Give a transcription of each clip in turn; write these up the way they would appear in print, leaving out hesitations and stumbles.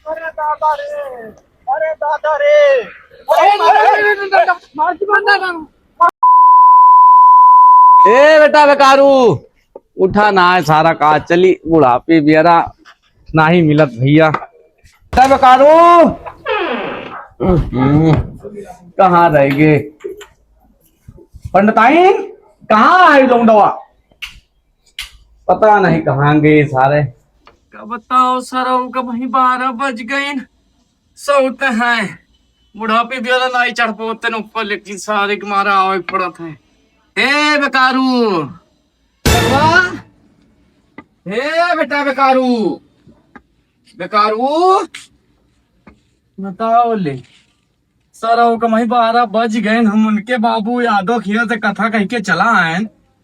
अरे दादा रे, अरे दादा रे, ए बेटा बेकारू उठा ना है सारा काज चली बुढ़ापे बियरा ना ही मिलत भैया बेटा बेकारू कहाँ रह गए पंडिताइन कहाँ आए तुम दवा पता नहीं कहाँ गए सारे क्या बताओ सर का वही 12 बज गए सोते हैं बुढ़ापे भी वाला नहीं चढ़ पाते न ऊपर लेकिन सारे के मारा आवे पड़त है। हे बेकारू हे बेटा बेकारू बेकारू बताओ ले सर का वही 12 बज गए हम उनके बाबू यादव खिया से कथा कह के चला आए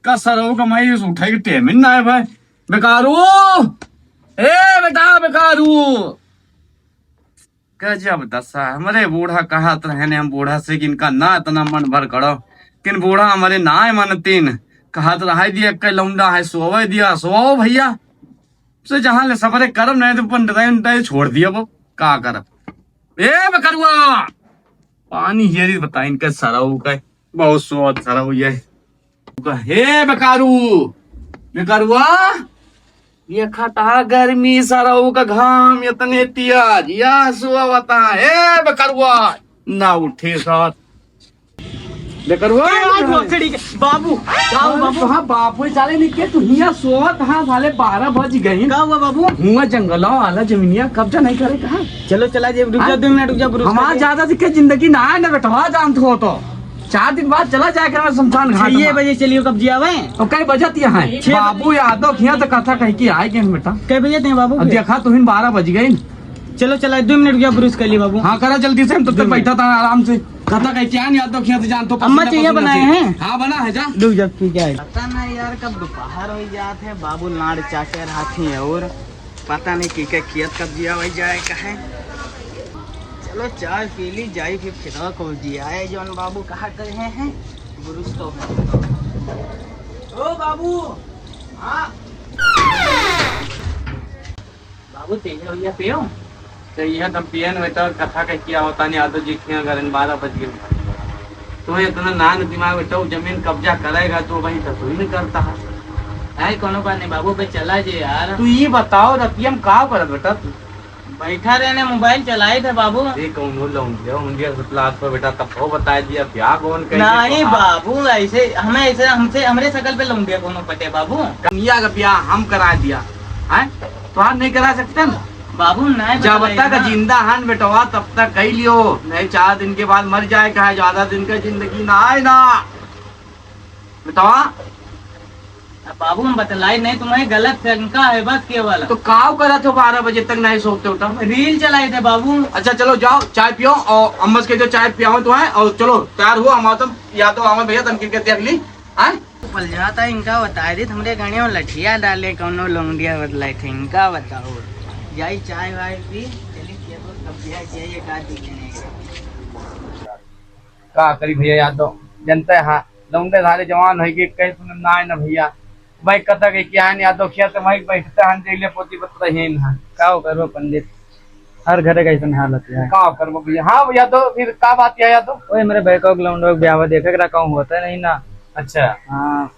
का सरऊ का वही उठे के टेमिन ना है भाई बेकारू ए बेटा बेकारू गजब दशा हमारे बूढ़ा कहा रहने हम बूढ़ा से कि इनका ना इतना मन भर करो किन बूढ़ा हमारे ना है मनतीन कहा रहा दिया कई लौंडा है सोवे दिया सोओ भैया से जहां ले सफरे करम नहीं तो पंडित छोड़ दिया वो का करब ए बेकरुआ पानी ये बता इनका सरऊ का बहुत स्वाद सरऊ ये हे बेकारू बेकरुआ ये खटा गर्मी सरऊ का घाम इतने तेज या सुआ बता हे बेकरुआ ना उठे साथ बेकरुआ बाबू बाबू हाँ बापू चाले निके तू हिया सोवा कहाँ साले 12 बज गए का हुआ बाबू हुआ जंगलों वाला जमीनिया कब्जा नहीं करे कहा चलो चला जे रुक जा 2 मिनट रुक जा हमारा ज्यादा दिक्कत जिंदगी ना है ना बेटवा जानते हो तो 4 दिन बाद चला जाए कर शमशान घाट 6 बजे चलियो कब जी आवे तो कई बजत यहाँ है बाबू यादव खिया तो कथा कह के आए गए बेटा कई बजे थे बाबू देखा तुम 12 बज गए चलो चला 2 मिनट रुक ब्रुश कर ली बाबू हाँ करा जल्दी से हम तब तक बैठा था आराम से कथा कह के आए यादव खिया तो जान तो अम्मा चाहिए बनाए हैं हाँ बना है जा रुक जा ठीक है पता ना यार कब दोपहर हो जाते है बाबू लाड़ चाटे हाथी है और पता नहीं की खेत कब जिया वही जाए कहे चलो चाय पी ली जाई फिर को जिया है जौन बाबू कहा कहे हैं बुरुस तो ओ बाबू हाँ बाबू तेज हो गया पियो तो यह तब पियन में तो कथा कह किया होता नहीं आदो जी खिया घर 12 बज गए तो इतना नान दिमाग में तो जमीन कब्जा करेगा तो वही तो ही नहीं करता है ऐ कोनो बात नहीं बाबू पे चला जे यार तू ये बताओ रतियम का करत बेटा तू बैठा रहने मोबाइल चलाए थे बाबू ये कौन हो लौंडिया मुंडिया सतलात पर बेटा तब तो बता दिया क्या कौन कहे नहीं बाबू ऐसे हमें ऐसे हमसे हमरे शकल पे लौंडिया कोनो पटे बाबू कमिया का ब्याह हम करा दिया है तो आप नहीं करा सकते ना बाबू नहीं जब तक जिंदा हन बेटवा तब तक कह लियो नहीं 4 दिन के बाद मर जाए कहा ज्यादा दिन का जिंदगी ना आए ना बेटवा बाबू हम बतलाई नहीं तुम्हें गलत शंका है बस केवल तो काव करा थे 12 बजे तक नहीं सोते उठा रील चलाए थे बाबू अच्छा चलो जाओ चाय पियो और अम्मस के जो चाय पियाओ तो है और चलो तैयार हुआ हम तुम या तो हमारे भैया तुम क्रिकेट देख ली पल जाता इनका बताए दी हमरे गाड़ी में लठिया डाले कौनो लौंडिया बदलाए थे इनका बताओ जाई चाय वाय पी चलिए जाइए का करी भैया याद दो जनता हाँ लौंडे सारे जवान हो गए कहीं सुन ना है ना भैया भाई कथा के क्या है याद दो खिया तो भाई बैठता हन जेले पोती पत्र है ना का करो पंडित हर घर का ऐसा हालत है का करो भैया हाँ भैया तो फिर का बात है याद दो ओए मेरे भाई को लौंडो ब्याह देखे का कहूं होता नहीं ना अच्छा हाँ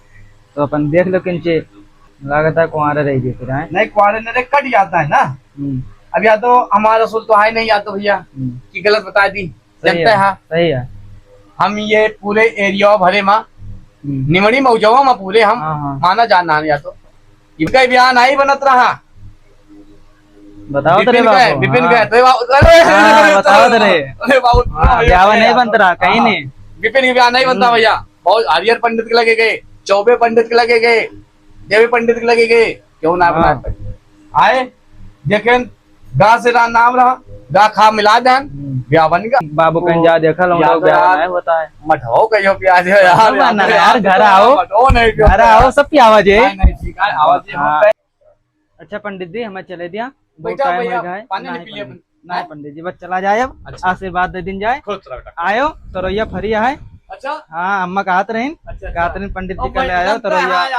तो अपन देख लो किंचे लागत है कुआरे रहेगी फिर है नहीं कुआरे ने कट जाता है ना अब या तो हमारा रसूल तो है नहीं या तो भैया की गलत बता दी जनता है सही है हम ये पूरे एरिया भरे माँ निमड़ी मौजवा माँ पूरे हम माना जाना या तो इनका ब्याह नहीं बनत रहा बताओ तेरे बाबू विपिन गए बताओ तेरे ब्याह नहीं बनता रहा कहीं नहीं विपिन की ब्याह नहीं बनता भैया बहुत हरिहर पंडित के लगे गए चौबे पंडित के लगे गए देवी पंडित के लगे गए क्यों ना बना आए देखें गा से नाम रहा गा खा मिला दें ब्याह बन गया बाबू कहीं जा देखा ब्याह होता है मठो कहो प्याज यार घर आओ घर आओ सब की आवाज है आवाज अच्छा पंडित जी हमें चले दिया नहीं पंडित जी बस चला जाए अब आशीर्वाद दे दिन जाए आयो तो रोइया फरिया है अच्छा हाँ अम्मा कहत रही कहत रही पंडित जी का ले आयो तो रोइया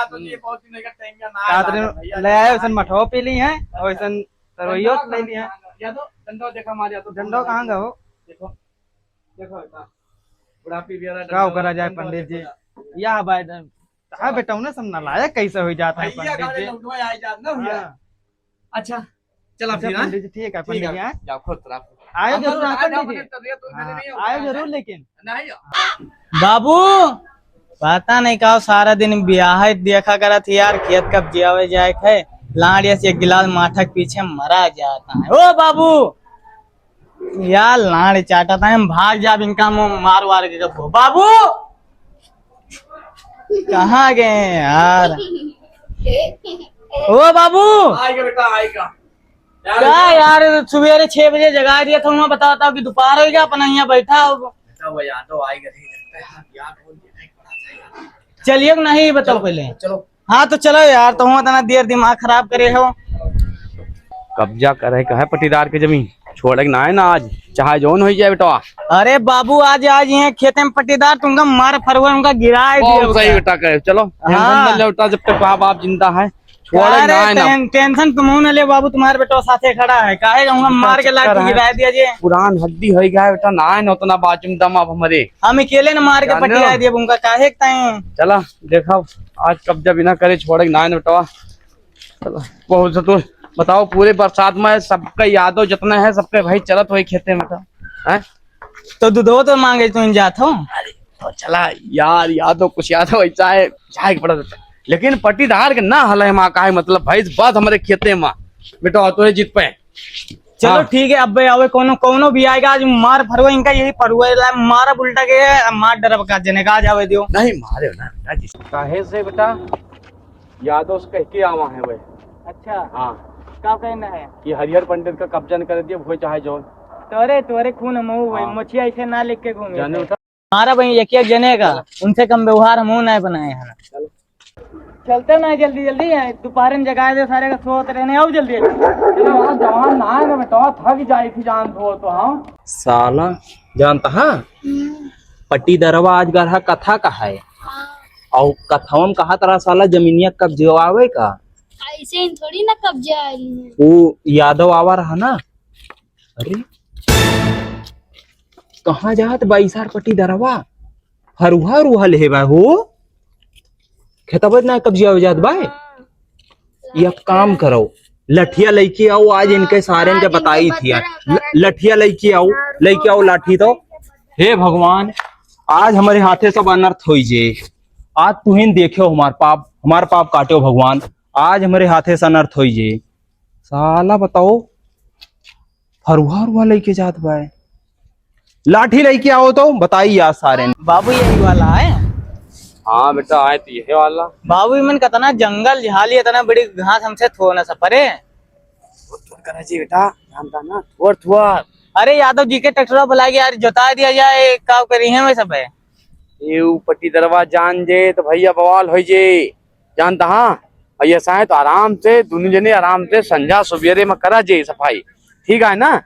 ले आयो मठो पी ली है और तरोइयो ले ली है डंडो देखा मारिया तो डंडो कहाँ गए हो? देखो देखो बेटा बुढ़ापी बियारा गाँव करा जाए पंडित जी। या भाई हाँ बेटा उन्हें सब नालायक कैसे हो जाता है भैया पंडित गाड़ी जी। लौटवा आ जात ना भैया। हाँ। अच्छा चला अच्छा फिर हाँ? पंडित जी ठीक है ठीक पंडित जी। है हाँ? जाओ खुद तरफ आयो जरूर हाँ, जाओ पंडित जी। तो मैंने नहीं हाँ, आयो जरूर लेकिन। नहीं बाबू पता नहीं का सारा दिन ब्याह देखा करा थी यार, खेत कब जियावे जाए है लाड़िया से एक गिलास माठा के पीछे मरा जाता है। ओ बाबू यार लाड़ चाटा था, हम भाग जा इनका मुंह मार वार के कब बाबू कहाँ गए हैं यार? ओ बाबू आएगा बेटा आएगा क्या यार सवेरे 6 बजे जगा दिया था, मैं बताता हूँ कि दोपहर हो गया अपना यहाँ बैठा हो। बेटा वो याद तो आएगा नहीं याद हो जाएगा। चलिए नहीं बताओ पहले। चलो हाँ तो चलो यार, तो हम इतना देर दिमाग खराब करे हो। कब्जा करे का है पटीदार के जमीन छोड़े ना है ना आज चाहे जोन हो जाए बेटा। अरे बाबू आज आज यहाँ खेते में पट्टीदार तुमका मार फरवर उनका गिराए बहुत सही बेटा करे चलो हाँ। टेंशन न ले बेटा जब तक बाप आप जिंदा है छोड़े ना है ना। टेंशन तुम न ले बाबू, तुम्हारे बेटा साथे खड़ा है काहे कहूँगा मार के लाके गिरा दिया जे। पुरान हड्डी हो गया है बेटा ना है ना उतना बाजू में दम आप हमारे हम अकेले न मार के जाने पट्टिया हो। दिया उनका काहे ताए। चला देखा आज कब्जा बिना करे छोड़े ना है ना बेटा। चलो बहुत से तो बताओ पूरे बरसात में सबका यादो जितना है सबके भाई चलत वही खेते में बेटा है तो दूधो तो मांगे तुम जात हो। तो चला यार यादो कुछ याद हो चाहे चाहे पड़ा देता लेकिन पट्टीदार के ना हल है माँ का है मतलब भाई बात हमारे खेते में बेटा तो जीत पे। चलो हाँ। ठीक है अब आवे कोनो कोनो भी आएगा आज मार फरवा इनका यही फरवा मारा उल्टा के मार डरब का जने का जावे दियो। नहीं मारे ना बेटा जी काहे से बेटा यादो से कह के आवा है भाई। अच्छा हाँ क्या कहना है कि हरिहर पंडित का कब्जा न कर दिया वो चाहे जो तोरे तोरे खून मऊ हाँ। मछिया ऐसे ना लिख के घूमे जाने बेटा हमारा भाई एक एक जने का उनसे कम व्यवहार हम नहीं बनाए हैं। चलते ना जल्दी जल्दी दोपहर में जगा दे सारे का सोते रहने आओ जल्दी। जवान ना है ना बेटा थक जाए थी जान तो हाँ साला जानता है पट्टी दरवा आज गढ़ा कथा का है और कथाओं कहा तरह साला जमीनिया कब्जे का ऐसे ही थोड़ी ना कब्जा आई है। वो यादव आवा रहा ना। अरे कहाँ जात बाईसार पट्टी दरवा हरुहा रुहा ले बा हो खेतबत ना कब्जा हो जात बाय। ये काम करो लठिया लेके आओ आज इनके सारे ने बताई थी लठिया लेके आओ लाठी तो हे भगवान आज हमारे हाथे सब अनर्थ हो जे आज तुहिन देखो हमार पाप काटो भगवान आज हमारे हाथे से अनर्थ हो जे साला बताओ फरुहा रुआ लेके जात बाय लाठी लेके आओ तो बताइए आज सारे ने। बाबू यही वाला है। हाँ बेटा आए तो ये वाला बाबू मन कतना जंगल झाली इतना बड़ी घास हमसे थो ना सपरे करा जी बेटा जानता ना थोड़ अरे यादव जी के ट्रैक्टर बुला के यार जोता दिया जाए का करी है सब है ये पट्टी दरवा जान जे तो भैया बवाल हो जे जानता हाँ भैया साहे तो आराम से दोनों जने आराम से संझा सवेरे में करा जे सफाई ठीक है ना।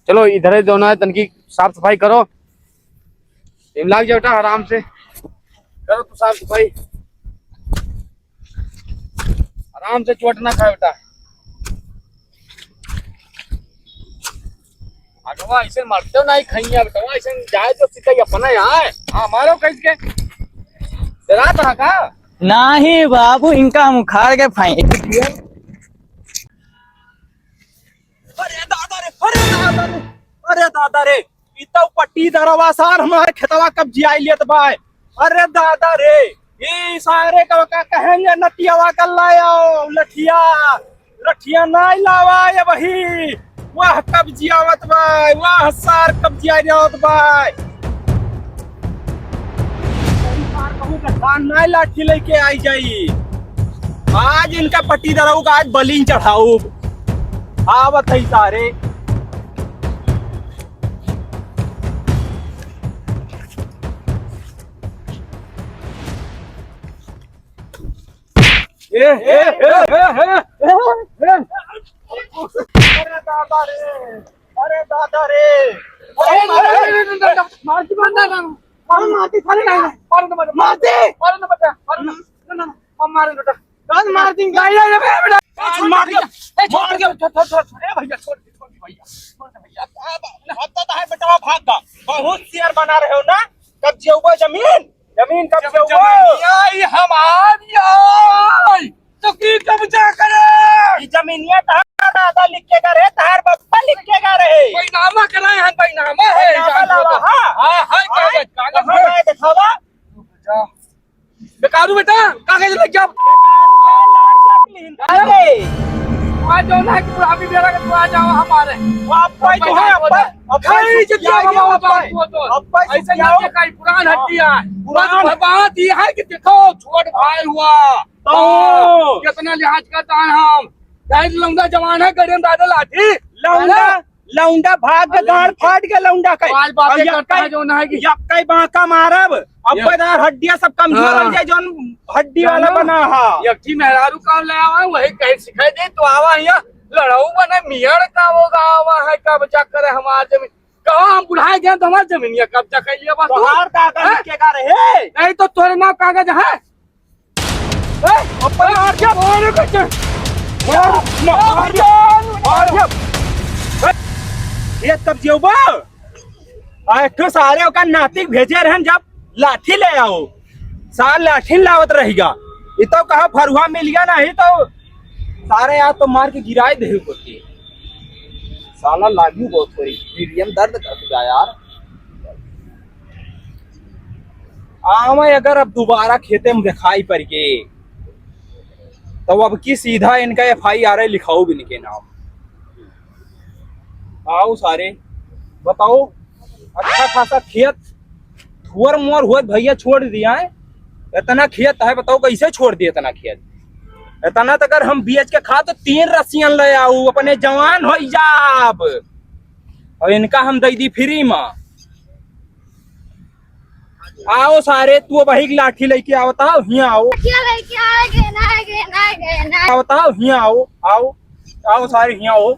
चलो इधर दोनों तनकी साफ सफाई करो टाइम लग जाए बेटा आराम से करो तो साफ सफाई आराम से चोट ना खाए बेटा। अगवा ऐसे मरते हो नहीं खैया बेटा ऐसे जाए तो सीधा अपना यहाँ है। हाँ मारो कैसे के तेरा तरह का नहीं बाबू इनका हम उखाड़ के फाइन अरे दादा रे इतना पट्टी दरवा सार हमारे खेतवा कब्जी आई लियत बाय। अरे दादा रे ये सारे का कहेंगे नटियावा कर लाओ लठिया नहीं लावा ये वही वाह कब्जी आवत बाय वाह सार कब्जी आई आवत बाय नहीं लाठी लेके आई जाई आज इनका पट्टी दरऊ का आज बलिंग चढ़ाऊ आवत है सारे। अरे दादा रे है बेटा भाग गा बहुत शेयर बना रहे हो ना कब्जे हुआ जमीन जमीन कब्जे हुआ हमारी तो की कब्जा करे ये जमीनिया तहार दादा लिख के करे तहार बप्पा लिख के करे बैनामा कराए हैं बैनामा है हाँ दिखावा बेकारू बेटा कागज लग जा अरे आज जो ना कि अभी मेरा के तू आ जाओ हमारे अब्बा जो है अब्बा ऐसे नहीं कहीं पुरान हड्डियां पुरान बात ये है कि देखो छोट भाई हुआ तो कितना लिहाज करता है हम गाइड लौंडा जवान है गड़े दादा लाठी लौंडा लौंडा भाग के गाड़ फाट के लौंडा कई आज बातें करता है जो ना है कि यक्कई बांका मारब अब्बेदार हड्डियां सब कमजोर हो जाए जोन हड्डी वाला बना हा यक्की मेहरारू काम ले आवा वही कहीं सिखाई दे तो आवा यहाँ लड़ाऊ बने मियाड़ का वो गावा है कब्जा करे हमारे जमीन कहो हम बुढ़ाए गए तो हमारे जमीन ये कब्जा कर लिया बस तोहार कागज लिख के का रहे नहीं तो तोरे नाम कागज है अब्बा मार के और कुछ मार ये कब्जे हुआ एक सारे का नातिक भेजे रहन जब लाठी ले आओ साल लाठी लावत रहेगा ये तो कहा फरुआ मिल गया नहीं तो सारे यार तो मार के गिराए दे होती साला लागू बहुत थोड़ी मीडियम दर्द कर दिया यार मैं अगर अब दोबारा खेते में दिखाई पड़ गए तो अब की सीधा इनका FIR लिखाओ भी इनके नाम आओ सारे बताओ अच्छा खासा खेत थुअर मुअर हुआ भैया छोड़ दिया है इतना खेत है बताओ कैसे छोड़ दिया इतना खेत इतना तो अगर हम बेच के खा तो 3 रस्सियां ले आऊ अपने जवान हो जाब और इनका हम दे दी फ्री में आओ सारे तू वही लाठी लेके आओ बताओ यहाँ आओ लेके आएगे ना बताओ यहाँ आओ आओ आओ सारे यहाँ आओ